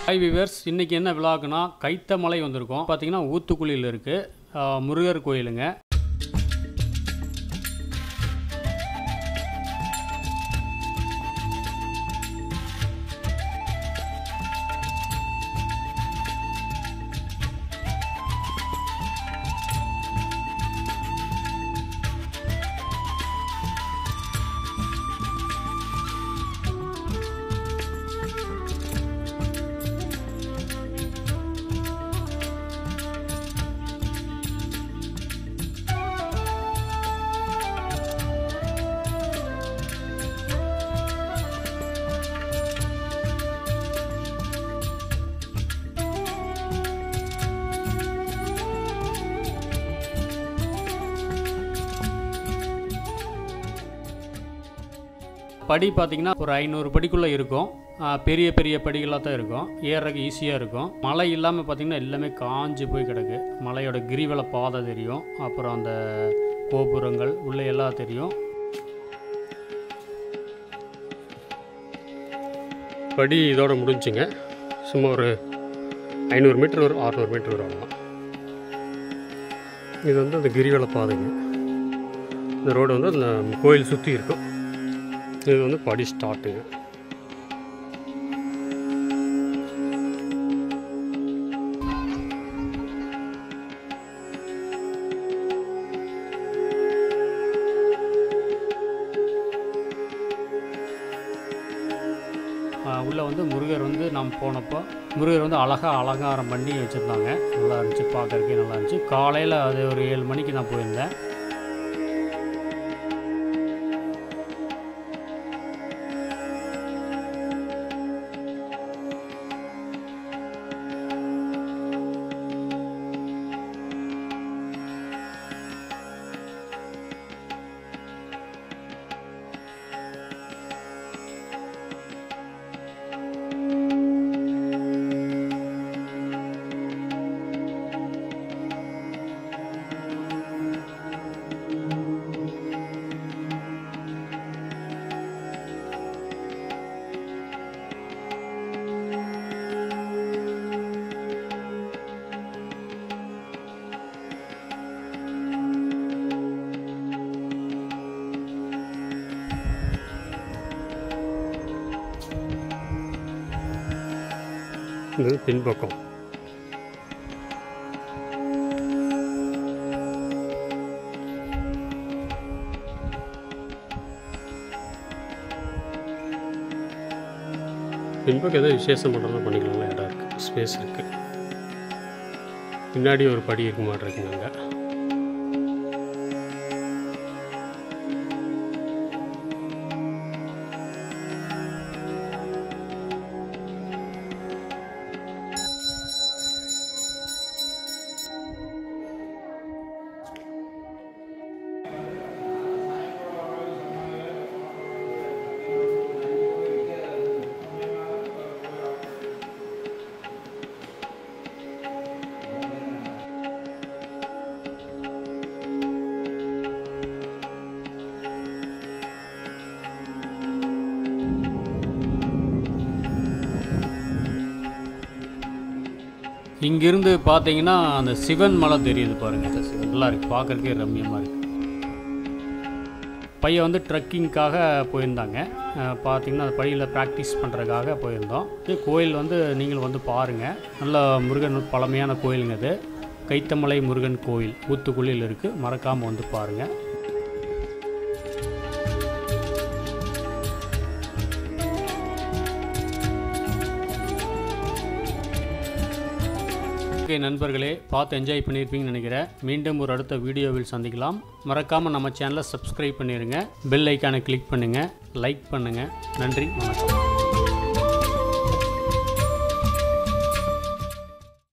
Hi viewers, இன்றைக்கி என்ன விழாக்குன்னா கைத்தமலை வந்திருக்கோம். பார்த்தீங்கன்னா ஊத்துக்குளியில் இருக்குது முருகர் கோயிலுங்க. படி பார்த்திங்கன்னா ஒரு 500 படிக்குள்ளே இருக்கும். பெரிய பெரிய படிகளாக தான் இருக்கும். ஏறுறதுக்கு ஈஸியாக இருக்கும். மழை இல்லாமல் பார்த்திங்கன்னா எல்லாமே காஞ்சி போய் கிடக்கு. மலையோட கிரிவல பாதை தெரியும், அப்புறம் அந்த கோபுரங்கள் உள்ளே எல்லாம் தெரியும். படி இதோட முடிஞ்சுங்க. சும்மா ஒரு 500 மீட்டர் வரும், 600 மீட்டர் வரும் அவ்வளோதான். இது வந்து அந்த கிரிவல பாதைங்க. இந்த ரோடு வந்து அந்த கோயில் சுற்றி இருக்கும். இது வந்து படி ஸ்டார்ட்டுங்க. உள்ளே வந்து முருகர் வந்து நம்ம போனப்போ முருகர் வந்து அழகாக அலங்காரம் பண்ணி வச்சுருந்தாங்க. நல்லா இருந்துச்சு, பார்க்கறதுக்கே நல்லா இருந்துச்சு. காலையில் அது ஒரு 7 மணிக்கு நான் போயிருந்தேன். இது பின்பக்கம். பின்பக்கம் ஏதோ விசேஷம் பண்ணுறதும் பண்ணிக்கலாம். இடம் இருக்குது, ஸ்பேஸ் இருக்குது. பின்னாடி ஒரு படி இருக்க மாட்டிருக்குங்க அங்கே. இங்கிருந்து பார்த்தீங்கன்னா அந்த சிவன் மலை தெரியுது பாருங்கள். நல்லா இருக்குது, பார்க்குறதுக்கே ரம்மியமாக இருக்குது. பையன் வந்து ட்ரெக்கிங்காக போயிருந்தாங்க. பார்த்திங்கன்னா அந்த பையில் ப்ராக்டிஸ் பண்ணுறதுக்காக போயிருந்தோம். கோயில் வந்து நீங்களும் வந்து பாருங்கள். நல்ல முருகன் பழமையான கோயிலுங்க. இது கைத்தமலை முருகன் கோயில் ஊத்துக்குளியில் இருக்குது. மறக்காமல் வந்து பாருங்கள். ஓகே நண்பர்களே, பார்த்து என்ஜாய் பண்ணியிருப்பீங்கன்னு நினைக்கிறேன். மீண்டும் ஒரு அடுத்த வீடியோவில் சந்திக்கலாம். மறக்காமல் நம்ம சேனலை சப்ஸ்கிரைப் பண்ணிடுங்க. பெல் ஐக்கானை கிளிக் பண்ணுங்கள், லைக் பண்ணுங்கள். நன்றி, வணக்கம்.